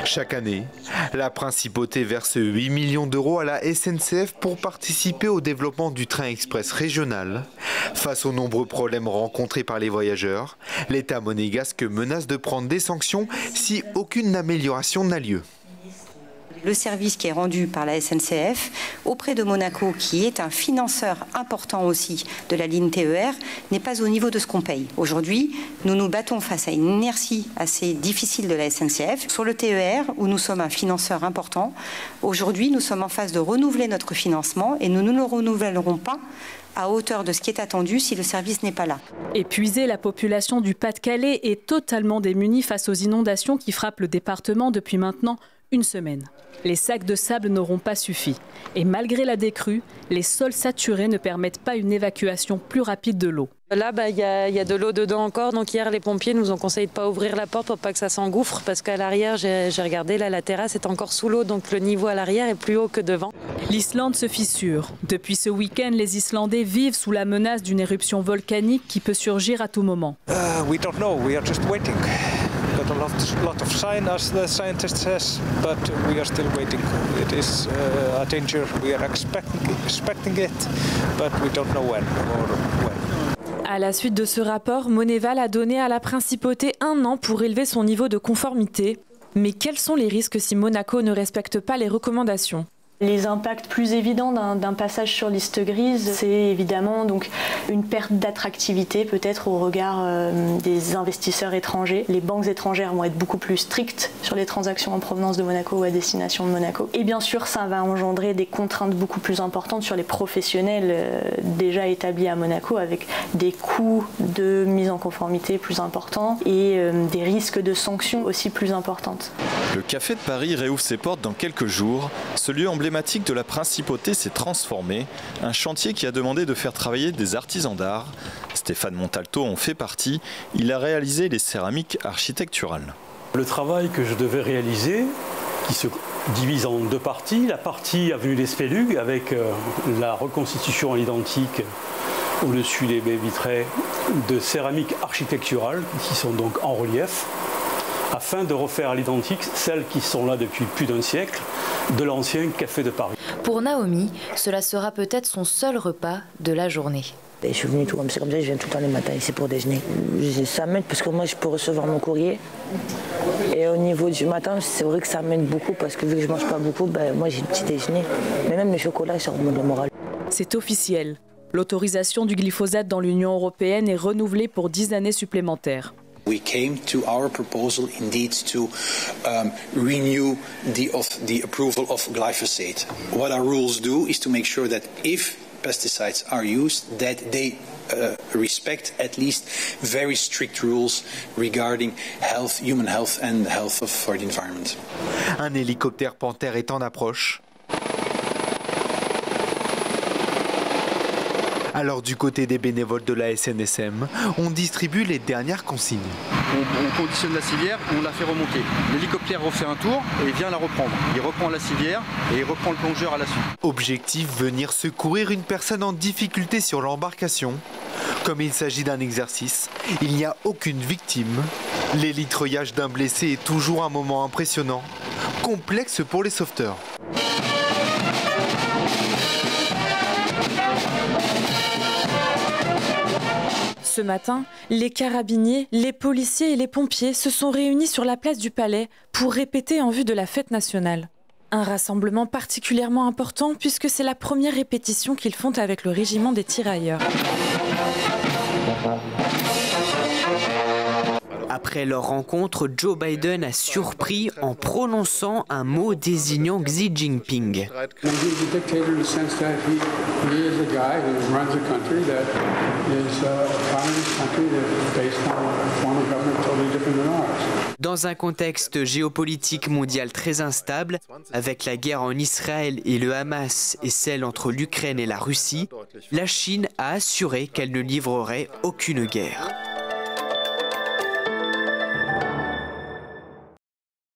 Chaque année, la principauté verse 8 millions d'euros à la SNCF pour participer au développement du train express régional. Face aux nombreux problèmes rencontrés par les voyageurs, l'État monégasque menace de prendre des sanctions si aucune amélioration n'a lieu. Le service qui est rendu par la SNCF auprès de Monaco, qui est un financeur important aussi de la ligne TER, n'est pas au niveau de ce qu'on paye. Aujourd'hui, nous nous battons face à une inertie assez difficile de la SNCF. Sur le TER, où nous sommes un financeur important, aujourd'hui, nous sommes en phase de renouveler notre financement et nous ne le renouvellerons pas à hauteur de ce qui est attendu si le service n'est pas là. Épuisée, la population du Pas-de-Calais est totalement démunie face aux inondations qui frappent le département depuis maintenant une semaine. Les sacs de sable n'auront pas suffi. Et malgré la décrue, les sols saturés ne permettent pas une évacuation plus rapide de l'eau. Là, y a de l'eau dedans encore. Donc hier, les pompiers nous ont conseillé de ne pas ouvrir la porte pour pas que ça s'engouffre. Parce qu'à l'arrière, j'ai regardé, là, la terrasse est encore sous l'eau. Donc le niveau à l'arrière est plus haut que devant. L'Islande se fissure. Depuis ce week-end, les Islandais vivent sous la menace d'une éruption volcanique qui peut surgir à tout moment. We don't know. We are just waiting. Got a lot of sign, as the scientist says, but we are still waiting. It is a danger. We are expecting it, but we don't know when or when. À la suite de ce rapport, Moneval a donné à la principauté 1 an pour élever son niveau de conformité. Mais quels sont les risques si Monaco ne respecte pas les recommandations ? Les impacts plus évidents d'un passage sur liste grise, c'est évidemment donc une perte d'attractivité peut-être au regard des investisseurs étrangers. Les banques étrangères vont être beaucoup plus strictes sur les transactions en provenance de Monaco ou à destination de Monaco. Et bien sûr, ça va engendrer des contraintes beaucoup plus importantes sur les professionnels déjà établis à Monaco, avec des coûts de mise en conformité plus importants et des risques de sanctions aussi plus importantes. Le Café de Paris réouvre ses portes dans quelques jours. Ce lieu emblématique de la principauté s'est transformé. Un chantier qui a demandé de faire travailler des artisans d'art. Stéphane Montalto en fait partie. Il a réalisé les céramiques architecturales. Le travail que je devais réaliser, qui se divise en 2 parties. La partie avenue des Spélugues avec la reconstitution à l'identique au-dessus des baies vitrées de céramiques architecturales qui sont donc en relief, afin de refaire à l'identique celles qui sont là depuis plus d'1 siècle, de l'ancien Café de Paris. Pour Naomi, cela sera peut-être son seul repas de la journée. Je suis venue tout comme ça, je viens tout le temps les matins ici pour déjeuner. Ça m'aide parce que moi je peux recevoir mon courrier. Et au niveau du matin, c'est vrai que ça m'aide beaucoup parce que vu que je mange pas beaucoup, moi j'ai le petit déjeuner. Mais même le chocolat, ça remonte le moral. C'est officiel. L'autorisation du glyphosate dans l'Union européenne est renouvelée pour 10 années supplémentaires. We came to our proposal indeed to renew the approval of glyphosate. What our rules do is to make sure that if pesticides are used, that they respect at least very strict rules regarding health, human health and health for the environment. Un hélicoptère Panthère est en approche. Alors du côté des bénévoles de la SNSM, on distribue les dernières consignes. On conditionne la civière, on la fait remonter. L'hélicoptère refait un tour et vient la reprendre. Il reprend la civière et il reprend le plongeur à la suite. Objectif, venir secourir une personne en difficulté sur l'embarcation. Comme il s'agit d'un exercice, il n'y a aucune victime. L'élitreillage d'un blessé est toujours un moment impressionnant, complexe pour les sauveteurs. Ce matin, les carabiniers, les policiers et les pompiers se sont réunis sur la place du Palais pour répéter en vue de la fête nationale. Un rassemblement particulièrement important puisque c'est la première répétition qu'ils font avec le régiment des tirailleurs. Après leur rencontre, Joe Biden a surpris en prononçant un mot désignant Xi Jinping. Dans un contexte géopolitique mondial très instable, avec la guerre en Israël et le Hamas et celle entre l'Ukraine et la Russie, la Chine a assuré qu'elle ne livrerait aucune guerre.